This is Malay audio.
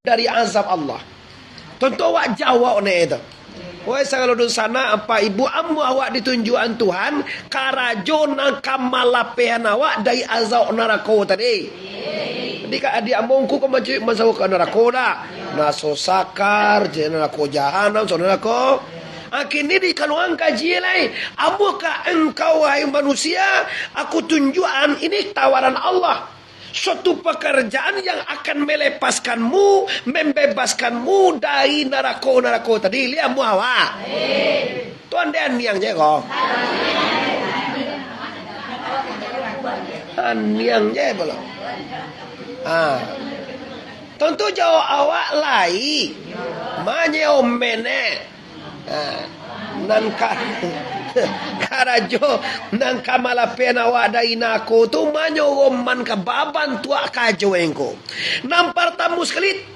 dari azab Allah. Tentu awak jawab ni itu. Woi sagalodun sana apa ibu amu awak ditunjukan Tuhan karajo nang kamalapehan awak dari azab neraka tadi. Jadi kak adik amongku kau macam masuk ke neraka dah. Naso sakar, neraka jahanam, so neraka. Akhirnya di kaluan kaji lain. Apakah engkau wahai manusia? Aku tunjukkan ini tawaran Allah. Suatu pekerjaan yang akan melepaskanmu, membebaskanmu dari neraka tadi. Lihat muawa. Tuan dan yang jago. Yang jago belum. Tentu jauh awak lai. Manya omene. Nan karajo nan kamalapena wadai nako tu manyo man ka baban tua kajo engko. Nam partamu sekali